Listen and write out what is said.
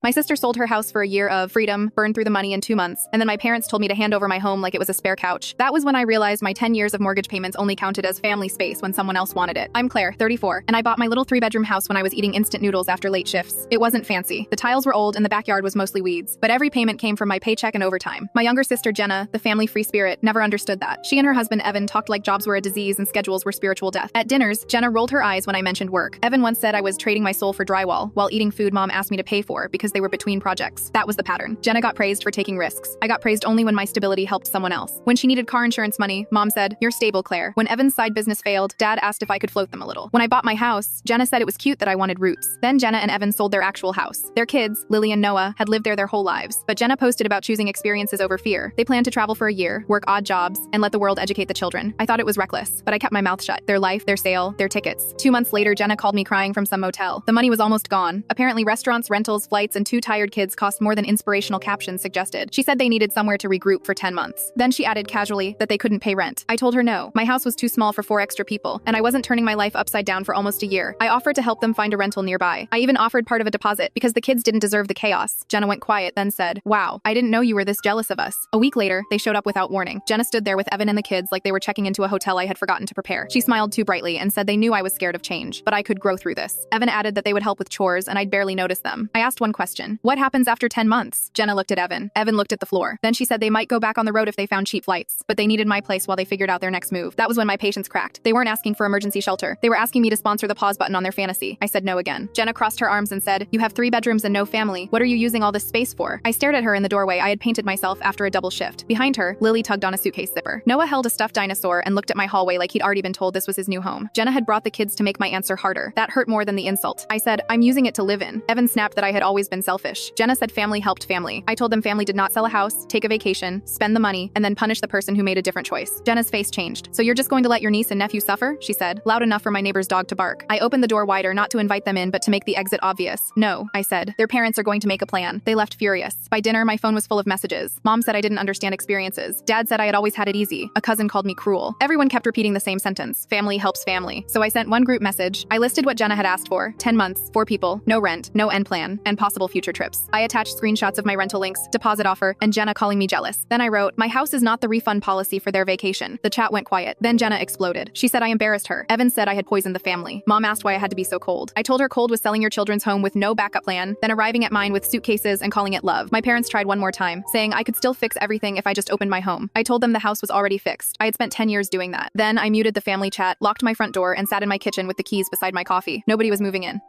My sister sold her house for a year of freedom, burned through the money in 2 months, and then my parents told me to hand over my home like it was a spare couch. That was when I realized my 10 years of mortgage payments only counted as family space when someone else wanted it. I'm Claire, 34, and I bought my little 3-bedroom house when I was eating instant noodles after late shifts. It wasn't fancy. The tiles were old and the backyard was mostly weeds, but every payment came from my paycheck and overtime. My younger sister Jenna, the family free spirit, never understood that. She and her husband Evan talked like jobs were a disease and schedules were spiritual death. At dinners, Jenna rolled her eyes when I mentioned work. Evan once said I was trading my soul for drywall, while eating food Mom asked me to pay for because they were between projects. That was the pattern. Jenna got praised for taking risks. I got praised only when my stability helped someone else. When she needed car insurance money, Mom said, "You're stable, Claire." When Evan's side business failed, Dad asked if I could float them a little. When I bought my house, Jenna said it was cute that I wanted roots. Then Jenna and Evan sold their actual house. Their kids, Lily and Noah, had lived there their whole lives. But Jenna posted about choosing experiences over fear. They planned to travel for a year, work odd jobs, and let the world educate the children. I thought it was reckless, but I kept my mouth shut. Their life, their sale, their tickets. 2 months later, Jenna called me crying from some motel. The money was almost gone. Apparently restaurants, rentals, flights, and 2 tired kids cost more than inspirational captions suggested. She said they needed somewhere to regroup for 10 months. Then she added casually that they couldn't pay rent. I told her no. My house was too small for 4 extra people, and I wasn't turning my life upside down for almost a year. I offered to help them find a rental nearby. I even offered part of a deposit because the kids didn't deserve the chaos. Jenna went quiet, then said, "Wow, I didn't know you were this jealous of us." A week later, they showed up without warning. Jenna stood there with Evan and the kids like they were checking into a hotel I had forgotten to prepare. She smiled too brightly and said they knew I was scared of change, but I could grow through this. Evan added that they would help with chores and I'd barely notice them. I asked one question: what happens after 10 months? Jenna looked at Evan. Evan looked at the floor. Then she said they might go back on the road if they found cheap flights, but they needed my place while they figured out their next move. That was when my patience cracked. They weren't asking for emergency shelter. They were asking me to sponsor the pause button on their fantasy. I said no again. Jenna crossed her arms and said, "You have 3 bedrooms and no family. What are you using all this space for?" I stared at her in the doorway. I had painted myself after a double shift. Behind her, Lily tugged on a suitcase zipper. Noah held a stuffed dinosaur and looked at my hallway like he'd already been told this was his new home. Jenna had brought the kids to make my answer harder. That hurt more than the insult. I said, "I'm using it to live in." Evan snapped that I had always been selfish. Jenna said family helped family. I told them family did not sell a house, take a vacation, spend the money, and then punish the person who made a different choice. Jenna's face changed. "So you're just going to let your niece and nephew suffer?" she said, loud enough for my neighbor's dog to bark. I opened the door wider, not to invite them in, but to make the exit obvious. "No," I said. "Their parents are going to make a plan." They left furious. By dinner, my phone was full of messages. Mom said I didn't understand experiences. Dad said I had always had it easy. A cousin called me cruel. Everyone kept repeating the same sentence: family helps family. So I sent one group message. I listed what Jenna had asked for: 10 months, 4 people, no rent, no end plan, and possible future trips. I attached screenshots of my rental links, deposit offer, and Jenna calling me jealous. Then I wrote, "My house is not the refund policy for their vacation." The chat went quiet. Then Jenna exploded. She said I embarrassed her. Evan said I had poisoned the family. Mom asked why I had to be so cold. I told her cold was selling your children's home with no backup plan, then arriving at mine with suitcases and calling it love. My parents tried one more time, saying I could still fix everything if I just opened my home. I told them the house was already fixed. I had spent 10 years doing that. Then I muted the family chat, locked my front door, and sat in my kitchen with the keys beside my coffee. Nobody was moving in.